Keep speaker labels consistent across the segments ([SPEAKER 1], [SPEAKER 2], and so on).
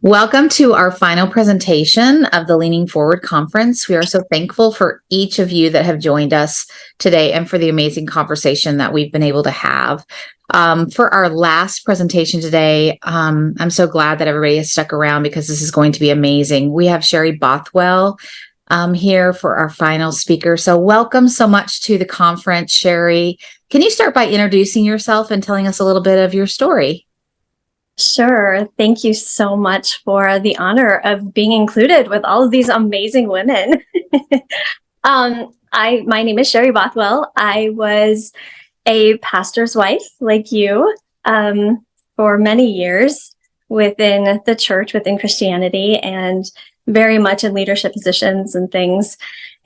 [SPEAKER 1] Welcome to our final presentation of the Leaning Forward Conference. We are so thankful for each of you that have joined us today and for the amazing conversation that we've been able to have. For our last presentation today, I'm so glad that everybody has stuck around because this is going to be amazing. We have Sherri Bothwell here for our final speaker. So welcome so much to the conference, Sherri. Can you start by introducing yourself and telling us a little bit of your story?
[SPEAKER 2] Sure. Thank you so much for the honor of being included with all of these amazing women. My name is Sherri Bothwell. I was a pastor's wife like you for many years within the church, within Christianity, and very much in leadership positions and things.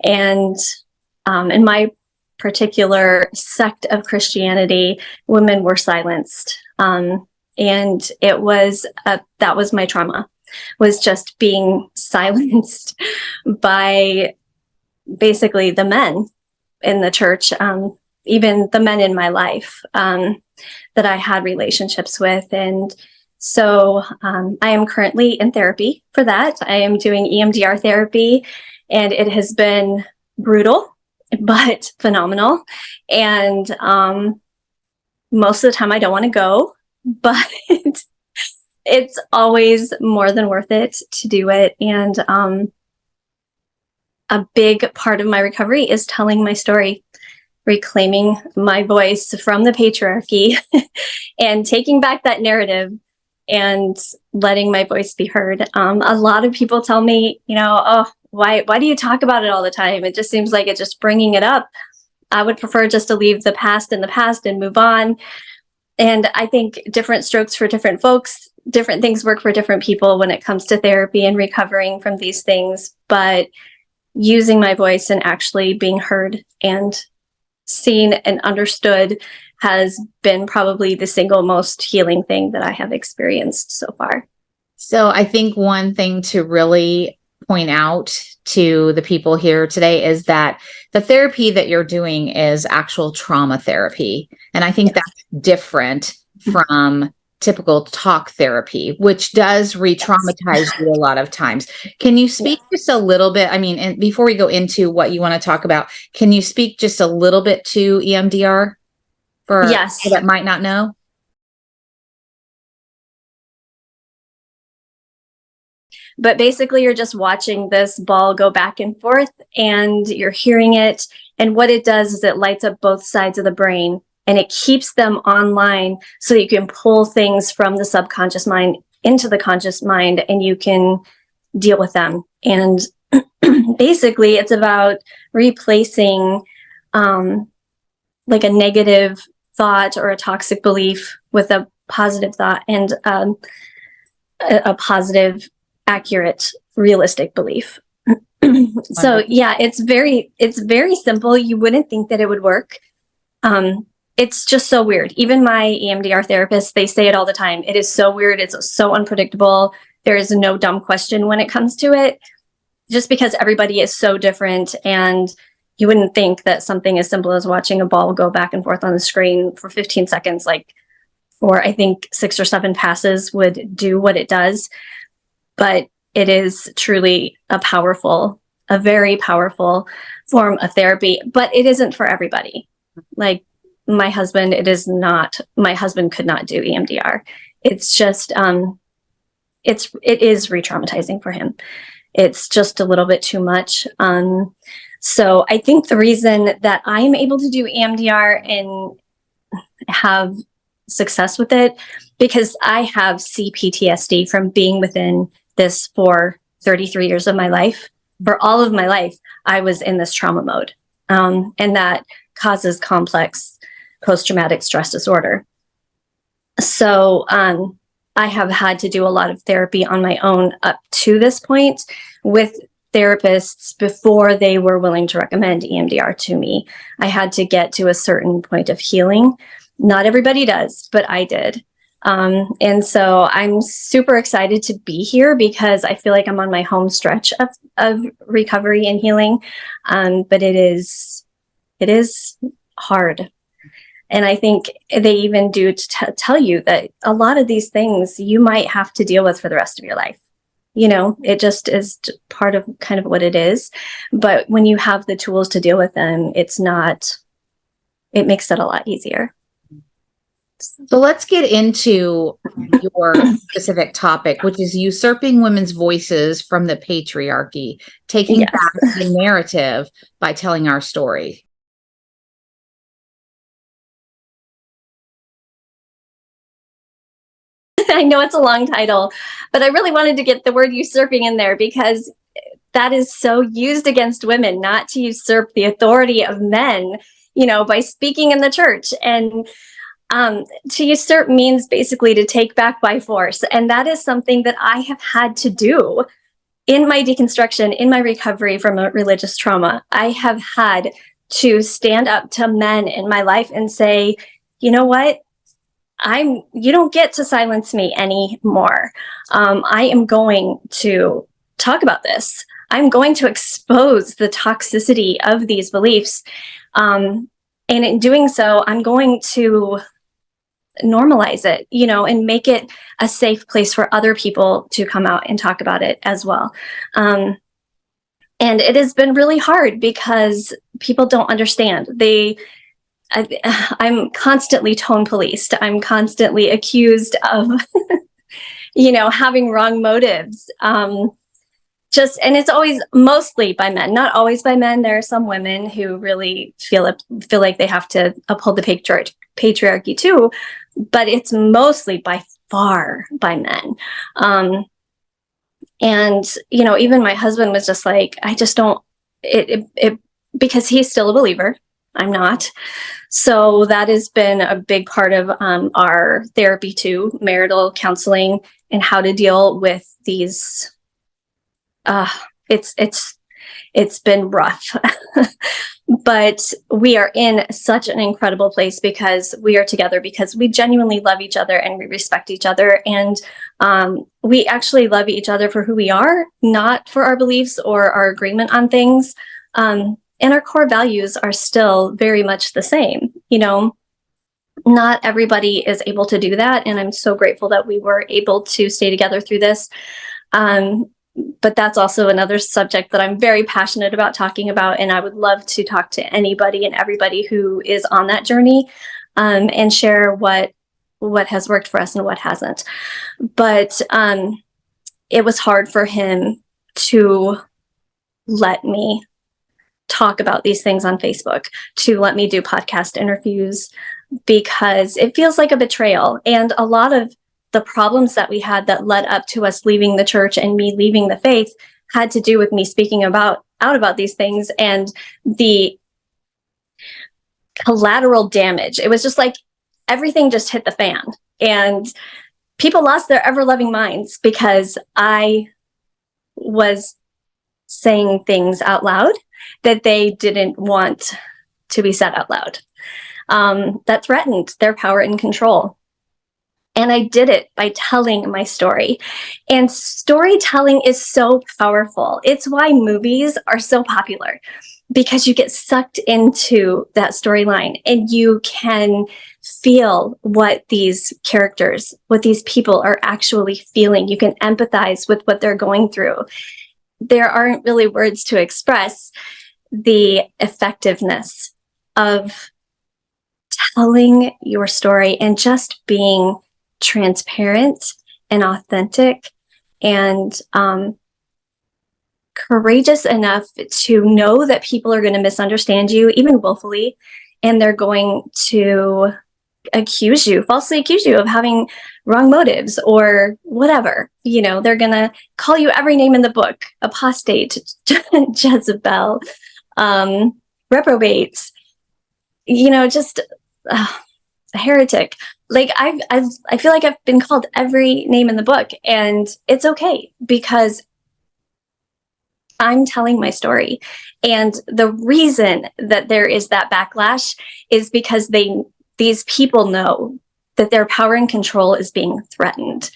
[SPEAKER 2] And in my particular sect of Christianity, women were silenced. And it was, that was my trauma, was just being silenced by basically the men in the church, even the men in my life that I had relationships with. And so I am currently in therapy for that. I am doing EMDR therapy, and it has been brutal, but phenomenal. And most of the time I don't want to go, but it's always more than worth it to do it. And a big part of my recovery is telling my story, reclaiming my voice from the patriarchy and taking back that narrative and letting my voice be heard. A lot of people tell me, oh, why do you talk about it all the time? It just seems like it's just bringing it up. I would prefer just to leave the past in the past and move on. And I think different strokes for different folks, different things work for different people when it comes to therapy and recovering from these things. But using my voice and actually being heard and seen and understood has been probably the single most healing thing that I have experienced so far.
[SPEAKER 1] So I think one thing to really point out to the people here today is that the therapy that you're doing is actual trauma therapy. And I think that's different from typical talk therapy, which does re-traumatize you a lot of times. Can you speak just a little bit? I mean, and before we go into what you want to talk about, can you speak just a little bit to EMDR for people that might not know?
[SPEAKER 2] But basically, you're just watching this ball go back and forth, and you're hearing it. And what it does is it lights up both sides of the brain, and it keeps them online so that you can pull things from the subconscious mind into the conscious mind, and you can deal with them. And basically, it's about replacing like a negative thought or a toxic belief with a positive thought and a positive, accurate, realistic belief. So yeah, it's very simple. You wouldn't think that it would work. It's just so weird. Even my EMDR therapist, they say it all the time. It is so weird. It's so unpredictable. There is no dumb question when it comes to it, just because everybody is so different. And you wouldn't think that something as simple as watching a ball go back and forth on the screen for 15 seconds, or I think 6 or 7 passes would do what it does. But it is truly a very powerful form of therapy, but it isn't for everybody. Like my husband could not do EMDR. It's just, it is re-traumatizing for him. It's just a little bit too much. So I think the reason that I'm able to do EMDR and have success with it, because I have CPTSD from being within this for 33 years of my life. For all of my life, I was in this trauma mode. And that causes complex post-traumatic stress disorder. So I have had to do a lot of therapy on my own up to this point with therapists before they were willing to recommend EMDR to me. I had to get to a certain point of healing. Not everybody does, but I did. And so I'm super excited to be here because I feel like I'm on my home stretch of recovery and healing. But it is hard. And I think they even do tell you that a lot of these things you might have to deal with for the rest of your life. It just is part of kind of what it is. But when you have the tools to deal with them, it makes it a lot easier.
[SPEAKER 1] So let's get into your specific topic, which is usurping women's voices from the patriarchy, taking
[SPEAKER 2] Yes.
[SPEAKER 1] back the narrative by telling our story.
[SPEAKER 2] I know it's a long title, but I really wanted to get the word usurping in there because that is so used against women, not to usurp the authority of men, by speaking in the church. And to usurp means basically to take back by force. And that is something that I have had to do in my deconstruction, in my recovery from a religious trauma. I have had to stand up to men in my life and say, you know what? You don't get to silence me anymore. I am going to talk about this. I'm going to expose the toxicity of these beliefs. And in doing so, I'm going to normalize it, and make it a safe place for other people to come out and talk about it as well. And it has been really hard because people don't understand. I'm constantly tone policed. I'm constantly accused of, having wrong motives. And it's always mostly by men, not always by men. There are some women who really feel like they have to uphold the patriarchy too, but it's mostly by far by men. And, even my husband was just like, I just don't, because he's still a believer. I'm not. So that has been a big part of our therapy too, marital counseling, and how to deal with these. It's been rough, but we are in such an incredible place because we are together, because we genuinely love each other and we respect each other. And we actually love each other for who we are, not for our beliefs or our agreement on things. And our core values are still very much the same. Not everybody is able to do that. And I'm so grateful that we were able to stay together through this. But that's also another subject that I'm very passionate about talking about. And I would love to talk to anybody and everybody who is on that journey, and share what has worked for us and what hasn't. But it was hard for him to let me talk about these things on Facebook, to let me do podcast interviews, because it feels like a betrayal. And a lot of the problems that we had that led up to us leaving the church and me leaving the faith had to do with me speaking out about these things, and the collateral damage. It was just like everything just hit the fan, and people lost their ever-loving minds because I was saying things out loud that they didn't want to be said out loud, that threatened their power and control. And I did it by telling my story. And storytelling is so powerful. It's why movies are so popular, because you get sucked into that storyline and you can feel what these characters, what these people are actually feeling. You can empathize with what they're going through. There aren't really words to express the effectiveness of telling your story and just being transparent and authentic and courageous enough to know that people are going to misunderstand you, even willfully, and they're going to falsely accuse you of having wrong motives or whatever. They're going to call you every name in the book: apostate, Jezebel, reprobates, just a heretic. Like I feel like I've been called every name in the book, and it's okay because I'm telling my story. And the reason that there is that backlash is because these people know that their power and control is being threatened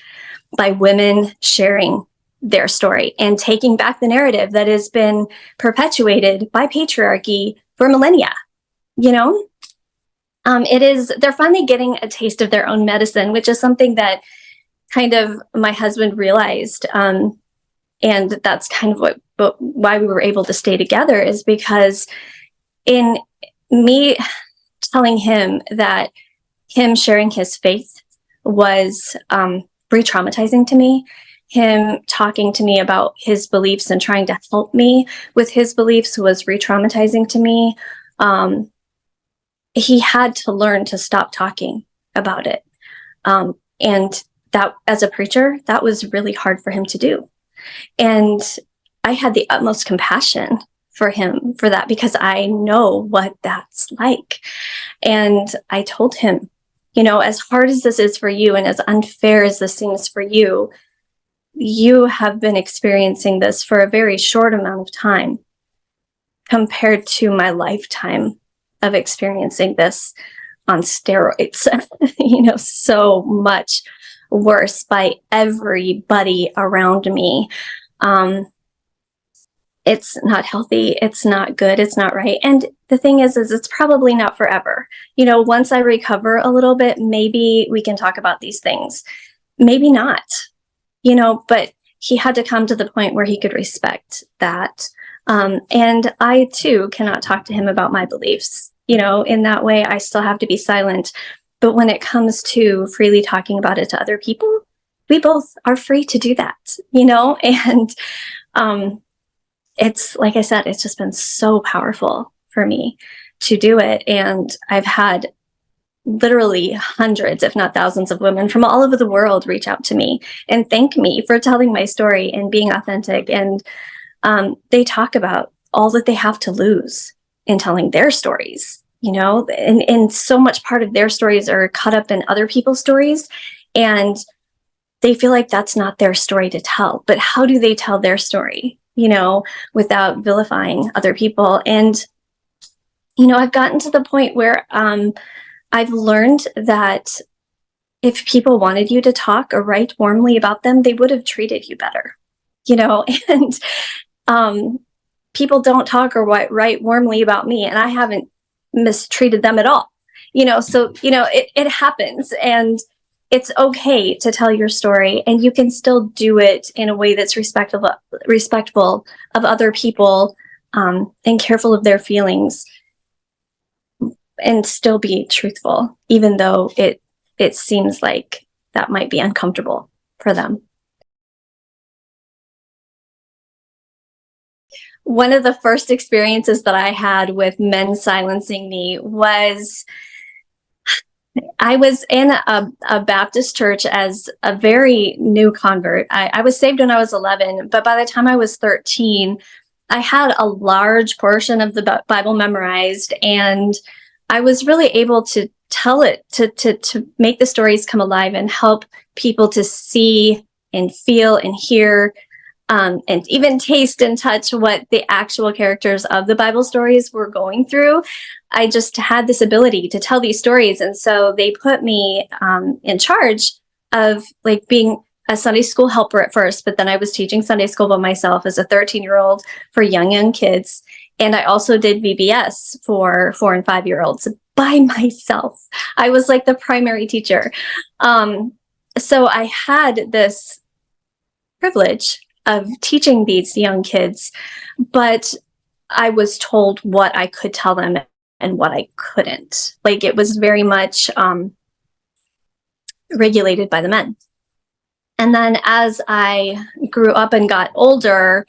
[SPEAKER 2] by women sharing their story and taking back the narrative that has been perpetuated by patriarchy for millennia. They're finally getting a taste of their own medicine, which is something that kind of my husband realized And that's kind of why we were able to stay together, is because in me telling him that him sharing his faith was re-traumatizing to me, him talking to me about his beliefs and trying to help me with his beliefs was re-traumatizing to me. He had to learn to stop talking about it. And that, as a preacher, that was really hard for him to do. And I had the utmost compassion for him for that, because I know what that's like. And I told him, as hard as this is for you and as unfair as this seems for you, you have been experiencing this for a very short amount of time compared to my lifetime of experiencing this on steroids, so much worse by everybody around me. It's not healthy. It's not good. It's not right. And the thing is it's probably not forever. Once I recover a little bit, maybe we can talk about these things. Maybe not, but he had to come to the point where he could respect that. And I too cannot talk to him about my beliefs. In that way, I still have to be silent. But when it comes to freely talking about it to other people, we both are free to do that, and it's, like I said, it's just been so powerful for me to do it. And I've had literally hundreds, if not thousands, of women from all over the world reach out to me and thank me for telling my story and being authentic. And they talk about all that they have to lose in telling their stories, and so much part of their stories are caught up in other people's stories. And they feel like that's not their story to tell. But how do they tell their story, without vilifying other people? And, I've gotten to the point where I've learned that if people wanted you to talk or write warmly about them, they would have treated you better, and people don't talk or write warmly about me, and I haven't mistreated them at all, so, it happens. And it's okay to tell your story, and you can still do it in a way that's respectful of other people, and careful of their feelings, and still be truthful, even though it seems like that might be uncomfortable for them. One of the first experiences that I had with men silencing me was, I was in a Baptist church as a very new convert. I was saved when I was 11, but by the time I was 13, I had a large portion of the Bible memorized, and I was really able to tell it, to make the stories come alive and help people to see and feel and hear, and even taste and touch what the actual characters of the Bible stories were going through. I just had this ability to tell these stories. And so they put me in charge of being a Sunday school helper at first, but then I was teaching Sunday school by myself as a 13-year-old for young kids. And I also did VBS for 4 and 5-year-olds by myself. I was like the primary teacher. So I had this privilege of teaching these young kids, but I was told what I could tell them and what I couldn't. It was very much regulated by the men. And then as I grew up and got older,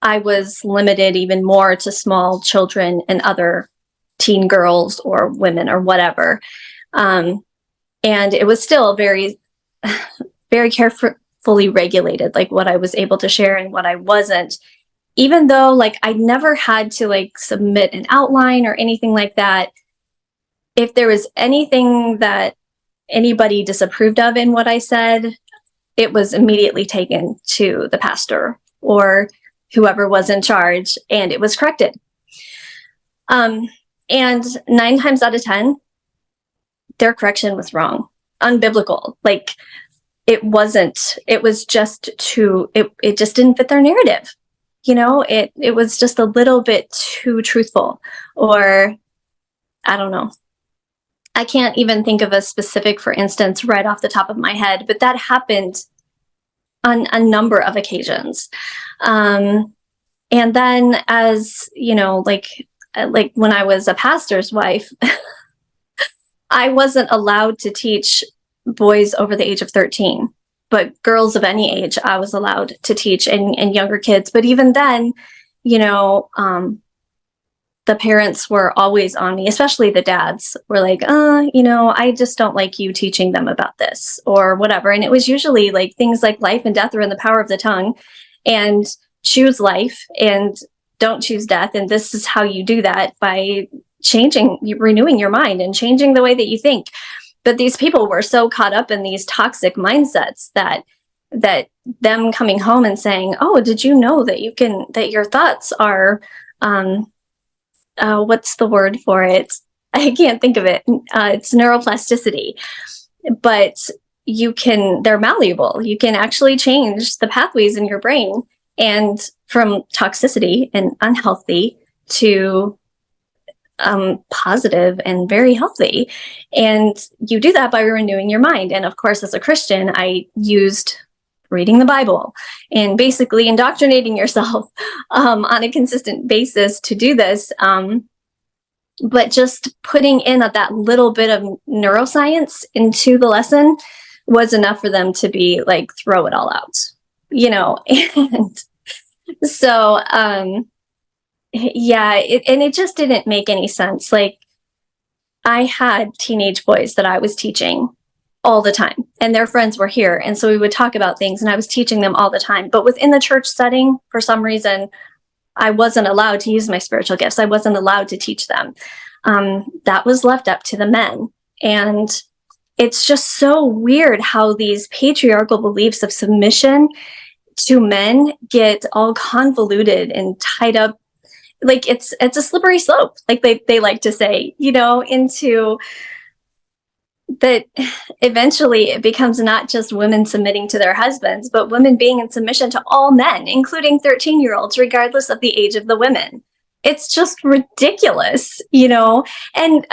[SPEAKER 2] I was limited even more to small children and other teen girls or women or whatever. And it was still very, very carefully regulated, what I was able to share and what I wasn't, even though I never had to submit an outline or anything like that. If there was anything that anybody disapproved of in what I said, it was immediately taken to the pastor or whoever was in charge, and it was corrected. And 9 times out of 10, their correction was wrong, unbiblical. It wasn't, it was just it just didn't fit their narrative. It was just a little bit too truthful, or I don't know. I can't even think of a specific, for instance, right off the top of my head, but that happened on a number of occasions. And then as, like when I was a pastor's wife, I wasn't allowed to teach boys over the age of 13, but girls of any age, I was allowed to teach, and younger kids. But even then, the parents were always on me, especially the dads were like, I just don't like you teaching them about this or whatever. And it was usually like things like life and death are in the power of the tongue, and choose life and don't choose death. And this is how you do that, by renewing your mind and changing the way that you think. But these people were so caught up in these toxic mindsets that them coming home and saying, oh, did you know that your thoughts are, what's the word for it? I can't think of it. It's neuroplasticity, but they're malleable. You can actually change the pathways in your brain, and from toxicity and unhealthy to positive and very healthy. And you do that by renewing your mind. And of course, as a Christian, I used reading the Bible and basically indoctrinating yourself on a consistent basis to do this. But just putting in that little bit of neuroscience into the lesson was enough for them to be like, throw it all out, and so, it just didn't make any sense. Like, I had teenage boys that I was teaching all the time, and their friends were here. And so we would talk about things, and I was teaching them all the time. But within the church setting, for some reason, I wasn't allowed to use my spiritual gifts. I wasn't allowed to teach them. That was left up to the men. And it's just so weird how these patriarchal beliefs of submission to men get all convoluted and tied up. Like it's a slippery slope, like they like to say, into that. Eventually it becomes not just women submitting to their husbands, but women being in submission to all men, including 13-year-olds, regardless of the age of the women. It's just ridiculous, and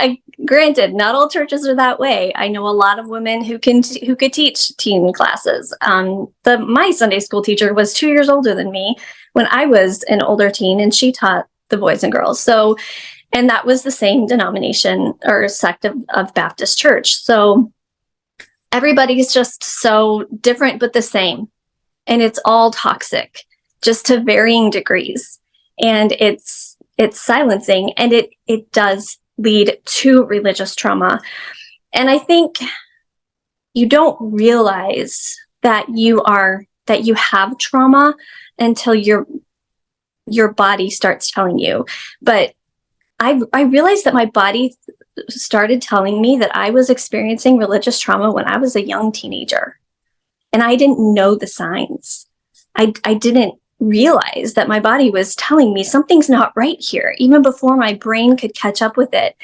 [SPEAKER 2] granted, not all churches are that way. I know a lot of women who could teach teen classes. My Sunday school teacher was 2 years older than me when I was an older teen, and she taught the boys and girls. So, and that was the same denomination or sect of Baptist church. So everybody's just so different, but the same. And it's all toxic, just to varying degrees. And it's silencing, and it does lead to religious trauma. And I think you don't realize that you have trauma until your body starts telling you. But I realized that my body started telling me that I was experiencing religious trauma when I was a young teenager, and I didn't know the signs. I didn't realize that my body was telling me something's not right here, even before my brain could catch up with it.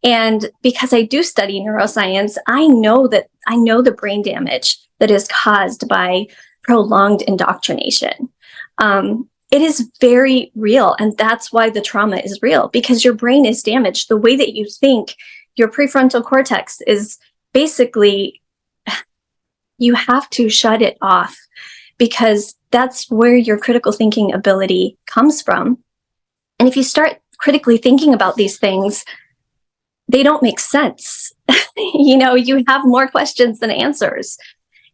[SPEAKER 2] And because I do study neuroscience, I know the brain damage that is caused by prolonged indoctrination. It is very real. And that's why the trauma is real, because your brain is damaged. The way that you think, your prefrontal cortex is basically, you have to shut it off, because that's where your critical thinking ability comes from. And if you start critically thinking about these things, they don't make sense. You have more questions than answers.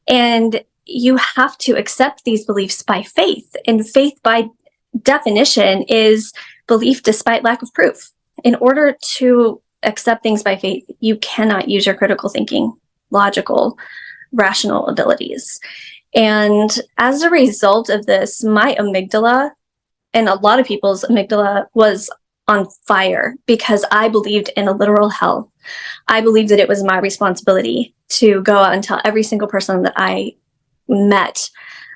[SPEAKER 2] And you have to accept these beliefs by faith. And faith, by definition, is belief despite lack of proof. In order to accept things by faith, you cannot use your critical thinking, logical, rational abilities. And as a result of this, my amygdala, and a lot of people's amygdala, was on fire, because I believed in a literal hell. I believed that it was my responsibility to go out and tell every single person that I met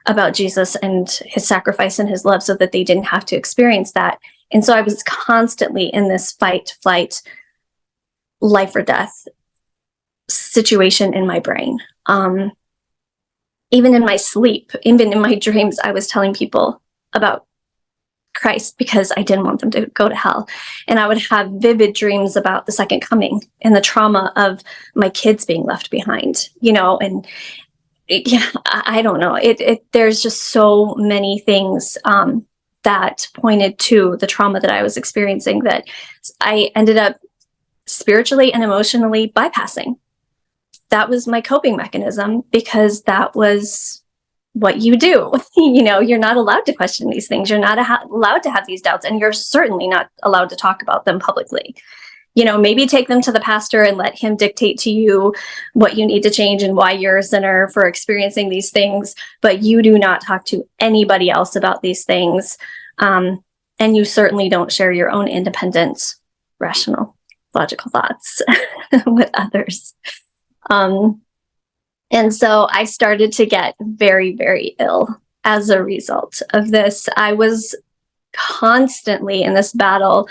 [SPEAKER 2] about Jesus and his sacrifice and his love, so that they didn't have to experience that. And so I was constantly in this fight, flight, life or death situation in my brain. Even in my sleep, even in my dreams, I was telling people about Christ, because I didn't want them to go to hell. And I would have vivid dreams about the second coming and the trauma of my kids being left behind, and yeah, I don't know. There's just so many things that pointed to the trauma that I was experiencing that I ended up spiritually and emotionally bypassing. That was my coping mechanism, because that was what you do. You're not allowed to question these things. You're not allowed to have these doubts, and you're certainly not allowed to talk about them publicly. Maybe take them to the pastor and let him dictate to you what you need to change and why you're a sinner for experiencing these things. But you do not talk to anybody else about these things. And you certainly don't share your own independent, rational, logical thoughts with others. And so I started to get very, very ill as a result of this. I was constantly in this battle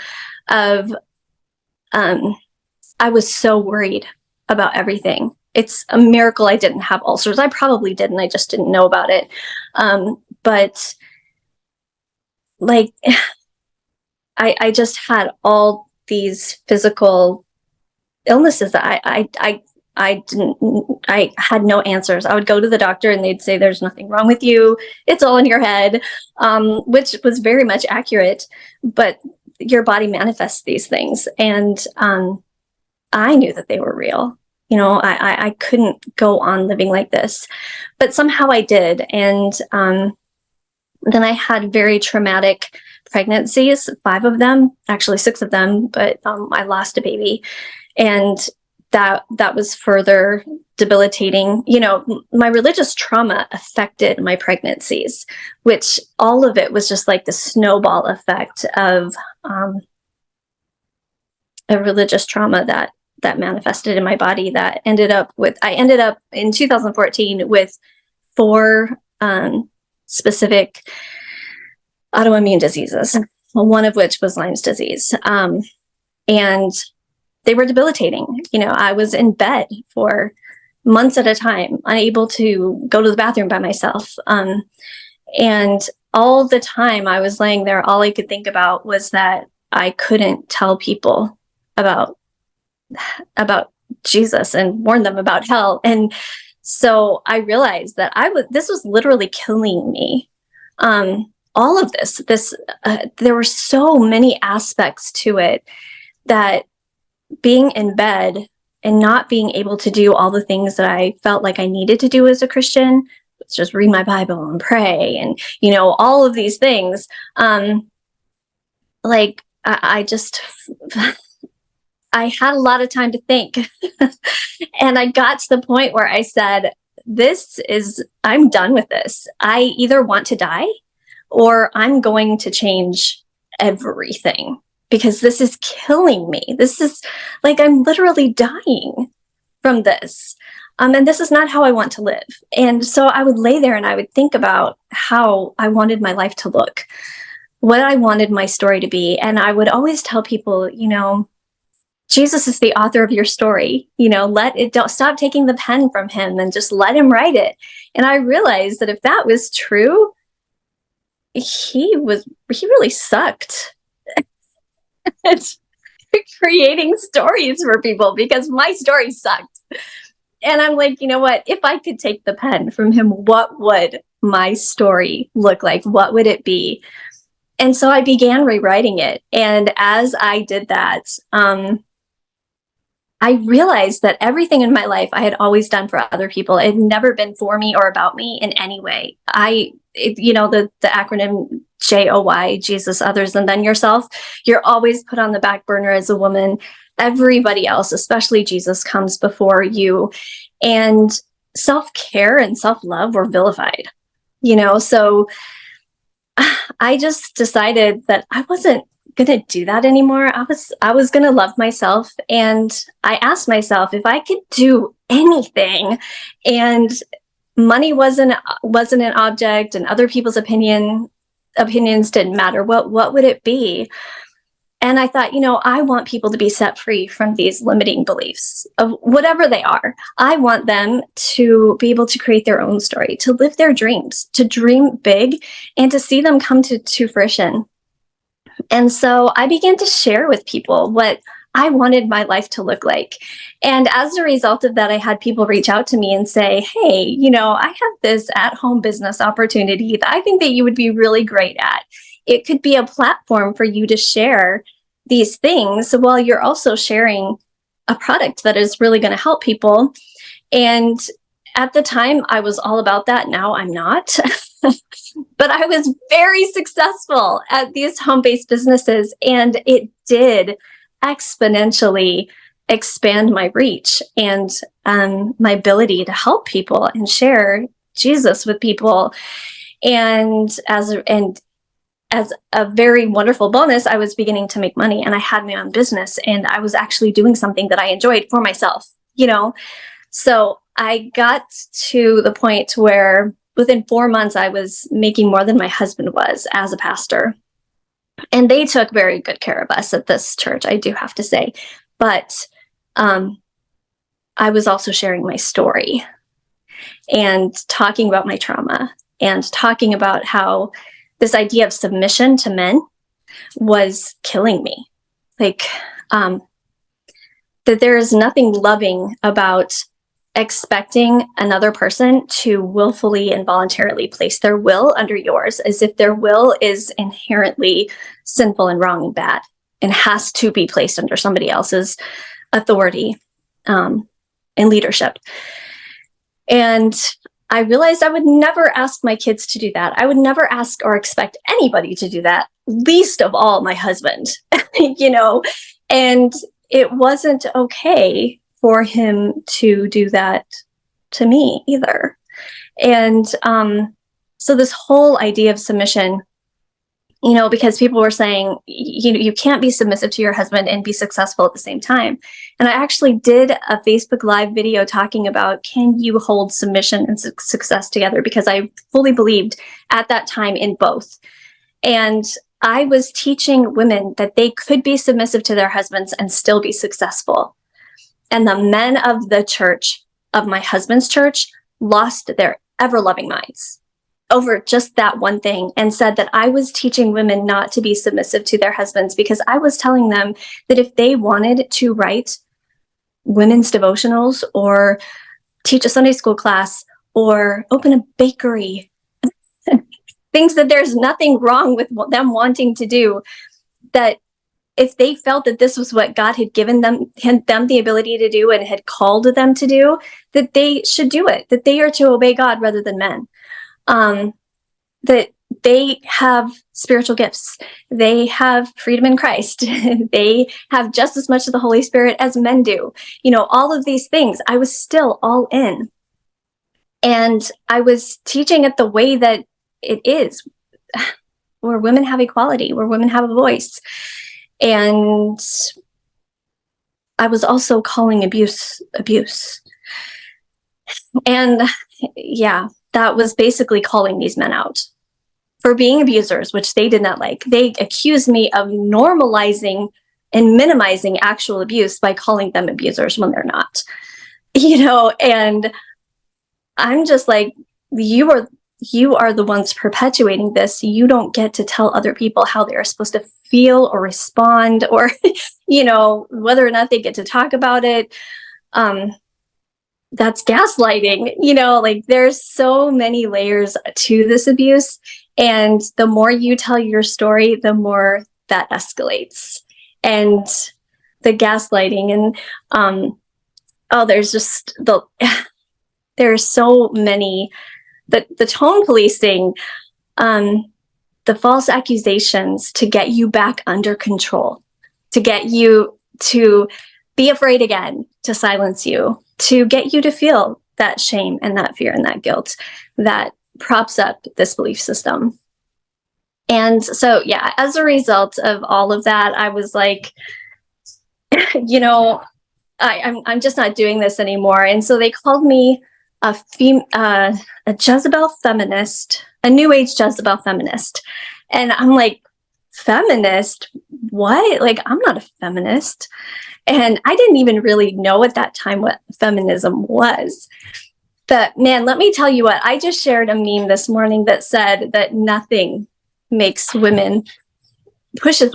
[SPEAKER 2] of, I was so worried about everything. It's a miracle I didn't have ulcers. I probably didn't. I just didn't know about it. But like, I just had all these physical illnesses that I had no answers. I would go to the doctor and they'd say, there's nothing wrong with you. It's all in your head, which was very much accurate, but your body manifests these things. And I knew that they were real. I couldn't go on living like this, but somehow I did. And then I had very traumatic pregnancies, 5 of them, actually 6 of them, but I lost a baby. And that was further debilitating. My religious trauma affected my pregnancies, which all of it was just like the snowball effect of a religious trauma that manifested in my body, that I ended up in 2014 with 4 specific autoimmune diseases, one of which was Lyme's disease. And they were debilitating. I was in bed for months at a time, unable to go to the bathroom by myself. And all the time I was laying there, all I could think about was that I couldn't tell people about Jesus and warn them about hell. And so I realized that this was literally killing me. All of this, there were so many aspects to it, that being in bed and not being able to do all the things that I felt like I needed to do as a Christian, just read my Bible and pray and, all of these things. I had a lot of time to think. And I got to the point where I said, I'm done with this. I either want to die or I'm going to change everything, because this is killing me. This is like, I'm literally dying from this. And this is not how I want to live. And so I would lay there and I would think about how I wanted my life to look, what I wanted my story to be. And I would always tell people, Jesus is the author of your story. Don't stop taking the pen from him and just let him write it. And I realized that if that was true, he really sucked at creating stories for people, because my story sucked. And I'm like, you know what? If I could take the pen from him, what would my story look like? What would it be? And so I began rewriting it. And as I did that, I realized that everything in my life I had always done for other people. It had never been for me or about me in any way. The acronym JOY, Jesus, others, and then yourself. You're always put on the back burner as a woman. Everybody else, especially Jesus, comes before you. And self-care and self-love were vilified. So I just decided that I wasn't going to do that anymore. I was going to love myself. And I asked myself if I could do anything and money wasn't an object and other people's opinions didn't matter, what would it be? And I thought, I want people to be set free from these limiting beliefs of whatever they are. I want them to be able to create their own story, to live their dreams, to dream big, and to see them come to fruition. And so I began to share with people what I wanted my life to look like. And as a result of that, I had people reach out to me and say, hey, I have this at-home business opportunity that I think that you would be really great at. It could be a platform for you to share these things while you're also sharing a product that is really going to help people. And at the time, I was all about that. Now I'm not. But I was very successful at these home-based businesses, and it did exponentially expand my reach and my ability to help people and share Jesus with people. And as a very wonderful bonus, I was beginning to make money, and I had my own business, and I was actually doing something that I enjoyed for myself, So I got to the point where within 4 months, I was making more than my husband was as a pastor. And they took very good care of us at this church, I do have to say. But I was also sharing my story and talking about my trauma and talking about how this idea of submission to men was killing me. Like, that there is nothing loving about expecting another person to willfully and voluntarily place their will under yours, as if their will is inherently sinful and wrong and bad and has to be placed under somebody else's authority and leadership. And I realized I would never ask my kids to do that. I would never ask or expect anybody to do that, least of all my husband, and it wasn't okay for him to do that to me either. And so this whole idea of submission, because people were saying, you can't be submissive to your husband and be successful at the same time. And I actually did a Facebook Live video talking about, can you hold submission and success together? Because I fully believed at that time in both. And I was teaching women that they could be submissive to their husbands and still be successful. And the men of the church, of my husband's church, lost their ever-loving minds over just that one thing, and said that I was teaching women not to be submissive to their husbands because I was telling them that if they wanted to write women's devotionals or teach a Sunday school class or open a bakery, things that there's nothing wrong with them wanting to do, that if they felt that this was what God had given them the ability to do and had called them to do, that they should do it, that they are to obey God rather than men, that they have spiritual gifts, they have freedom in Christ, they have just as much of the Holy Spirit as men do. All of these things, I was still all in. And I was teaching it the way that it is, where women have equality, where women have a voice. And I was also calling abuse. And yeah, that was basically calling these men out for being abusers, which they did not like. They accused me of normalizing and minimizing actual abuse by calling them abusers when they're not, and I'm just like, you are the ones perpetuating this. You don't get to tell other people how they're supposed to feel or respond, or, whether or not they get to talk about it. That's gaslighting, like there's so many layers to this abuse. And the more you tell your story, the more that escalates. And the gaslighting and, there's so many, the tone policing, the false accusations to get you back under control, to get you to be afraid again, to silence you, to get you to feel that shame and that fear and that guilt that props up this belief system. And so, yeah, as a result of all of that, I was like, I'm just not doing this anymore. And so they called me a Jezebel feminist, a new age Jezebel feminist. And I'm like, feminist? What? Like, I'm not a feminist. And I didn't even really know at that time what feminism was. But man, let me tell you what, I just shared a meme this morning that said that nothing pushes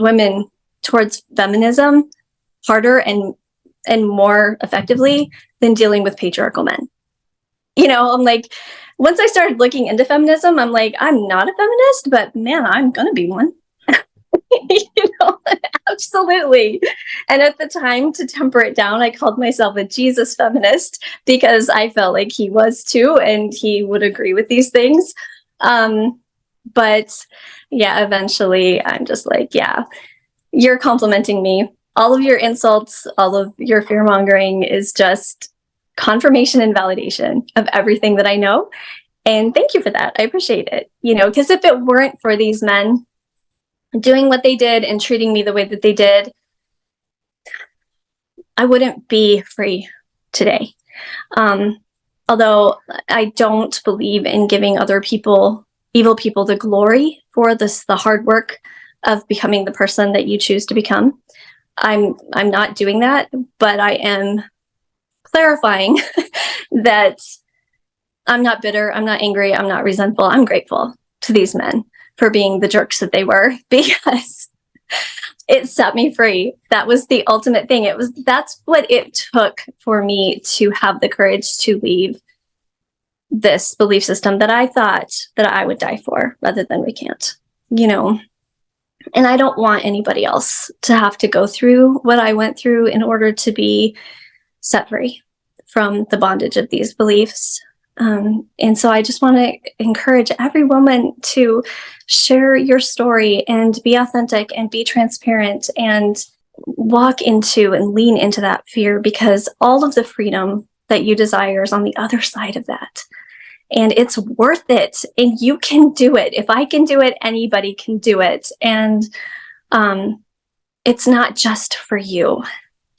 [SPEAKER 2] women towards feminism harder and more effectively than dealing with patriarchal men. I'm like, once I started looking into feminism, I'm like, I'm not a feminist, but man, I'm gonna be one. Absolutely. And at the time, to temper it down, I called myself a Jesus feminist because I felt like he was too, and he would agree with these things. But yeah, eventually I'm just like, yeah, you're complimenting me. All of your insults, all of your fear mongering is just confirmation and validation of everything that I know. And thank you for that. I appreciate it. Because if it weren't for these men doing what they did and treating me the way that they did, I wouldn't be free today. Although I don't believe in giving other people, evil people, the glory for the hard work of becoming the person that you choose to become. I'm not doing that, but I am clarifying that I'm not bitter, I'm not angry, I'm not resentful. I'm grateful to these men for being the jerks that they were, because it set me free. That was the ultimate thing. That's what it took for me to have the courage to leave this belief system that I thought that I would die for rather than recant, And I don't want anybody else to have to go through what I went through in order to be set free from the bondage of these beliefs. And so I just want to encourage every woman to share your story and be authentic and be transparent and walk into and lean into that fear, because all of the freedom that you desire is on the other side of that. And it's worth it. And you can do it. If I can do it, anybody can do it. And it's not just for you.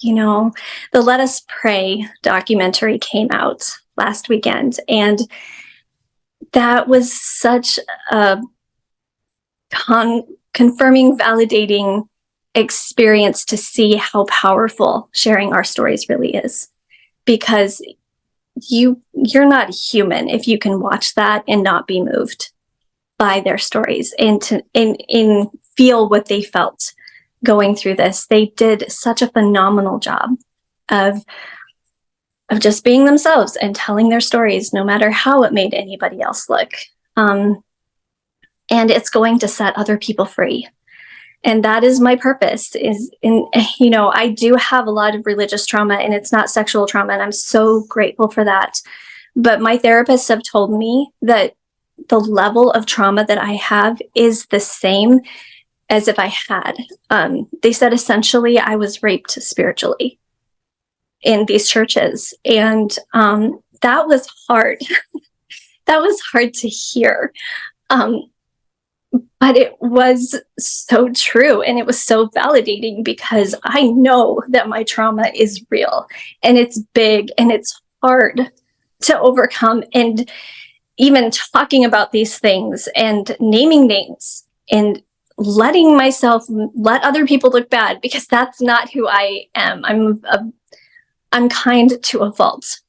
[SPEAKER 2] The Let Us Pray documentary came out last weekend, and that was such a confirming, validating experience to see how powerful sharing our stories really is, because you're not human if you can watch that and not be moved by their stories and feel what they felt going through this. They did such a phenomenal job of just being themselves and telling their stories, no matter how it made anybody else look. And it's going to set other people free. And that is my purpose. I do have a lot of religious trauma, and it's not sexual trauma, and I'm so grateful for that. But my therapists have told me that the level of trauma that I have is the same as if I had. They said essentially I was raped spiritually in these churches. And that was hard. That was hard to hear. But it was so true, and it was so validating, because I know that my trauma is real, and it's big, and it's hard to overcome. And even talking about these things and naming names and letting myself let other people look bad, because that's not who I am. I'm kind to a fault.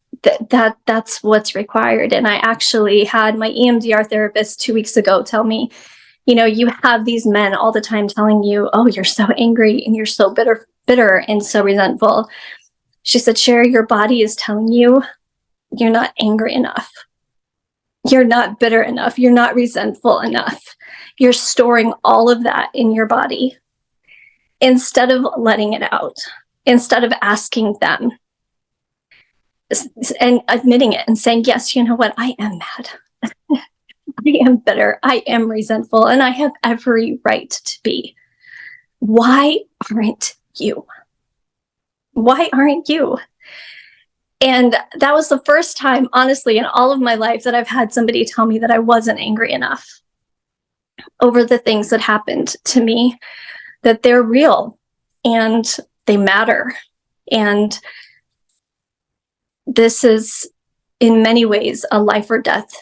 [SPEAKER 2] That's what's required. And I actually had my EMDR therapist 2 weeks ago tell me, you have these men all the time telling you, oh, you're so angry and you're so bitter and so resentful. She said, Sherri, your body is telling you you're not angry enough. You're not bitter enough. You're not resentful enough. You're storing all of that in your body instead of letting it out, instead of asking them and admitting it and saying, yes, you know what? I am mad. I am bitter. I am resentful, and I have every right to be. Why aren't you? Why aren't you? And that was the first time, honestly, in all of my life that I've had somebody tell me that I wasn't angry enough over the things that happened to me, that they're real and they matter. And this is, in many ways, a life or death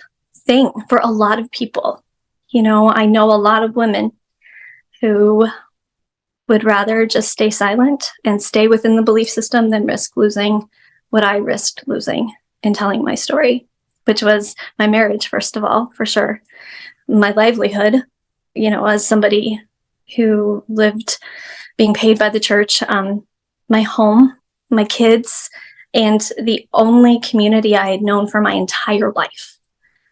[SPEAKER 2] thing for a lot of people. I know a lot of women who would rather just stay silent and stay within the belief system than risk losing what I risked losing in telling my story, which was my marriage, first of all, for sure. My livelihood, as somebody who lived being paid by the church, my home, my kids, and the only community I had known for my entire life.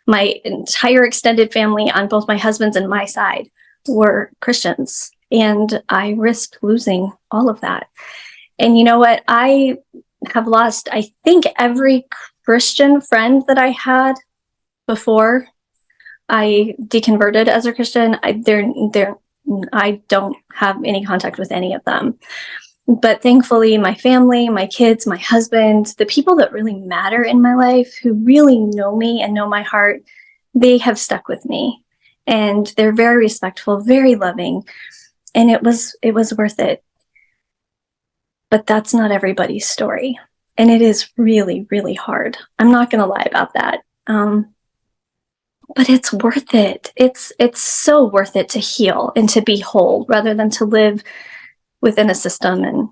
[SPEAKER 2] My entire extended family on both my husband's and my side were Christians, and I risked losing all of that. And you know what? I have lost, I think, every Christian friend that I had before I deconverted as a Christian. I don't have any contact with any of them. But thankfully, my family, my kids, my husband, the people that really matter in my life, who really know me and know my heart, they have stuck with me. And they're very respectful, very loving. And it was worth it. But that's not everybody's story. And it is really, really hard. I'm not going to lie about that. But it's worth it. It's so worth it to heal and to be whole rather than to live within a system and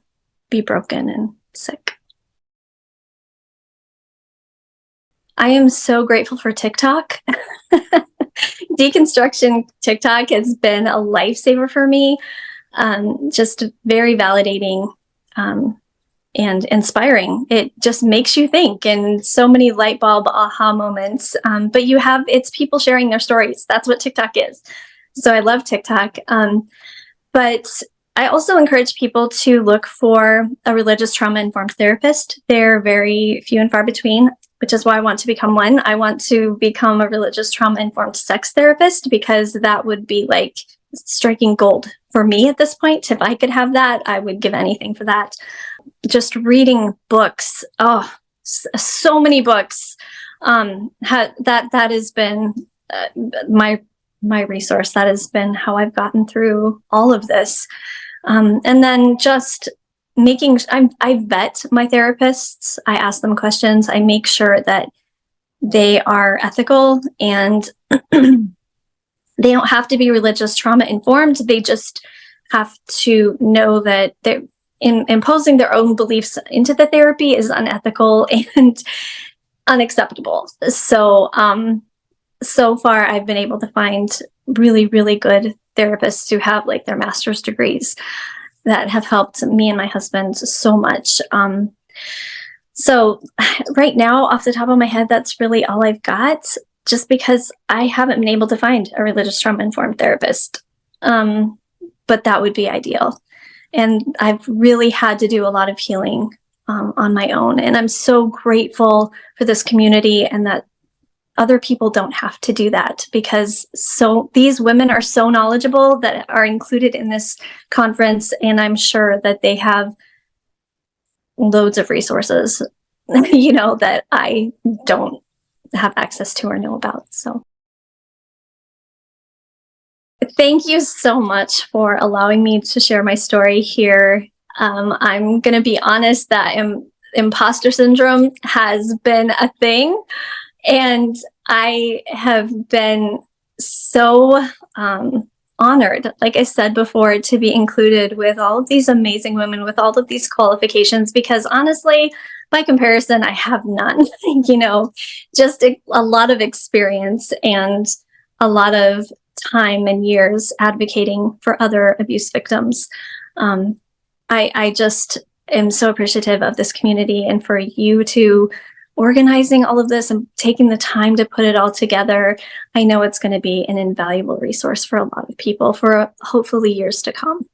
[SPEAKER 2] be broken and sick. I am so grateful for TikTok. Deconstruction TikTok has been a lifesaver for me. Just very validating and inspiring. It just makes you think, and so many light bulb aha moments. But it's people sharing their stories. That's what TikTok is. So I love TikTok. But I also encourage people to look for a religious trauma-informed therapist. They're very few and far between, which is why I want to become one. I want to become a religious trauma-informed sex therapist, because that would be like striking gold for me at this point. If I could have that, I would give anything for that. Just reading books. Oh, so many books. That has been my resource. That has been how I've gotten through all of this. And then just I vet my therapists. I ask them questions. I make sure that they are ethical, and they don't have to be religious trauma informed. They just have to know that they're imposing their own beliefs into the therapy is unethical and unacceptable. So, so far I've been able to find really, really good therapists who have like their master's degrees that have helped me and my husband so much. So right now, off the top of my head, that's really all I've got, just because I haven't been able to find a religious trauma-informed therapist. But that would be ideal. And I've really had to do a lot of healing on my own. And I'm so grateful for this community, and that other people don't have to do that, because these women are so knowledgeable that are included in this conference. And I'm sure that they have loads of resources, that I don't have access to or know about. So thank you so much for allowing me to share my story here. I'm going to be honest that imposter syndrome has been a thing. And I have been so honored, like I said before, to be included with all of these amazing women with all of these qualifications, because honestly, by comparison, I have none. Just a lot of experience and a lot of time and years advocating for other abuse victims. I just am so appreciative of this community, and for you to organizing all of this and taking the time to put it all together. I know it's going to be an invaluable resource for a lot of people for hopefully years to come.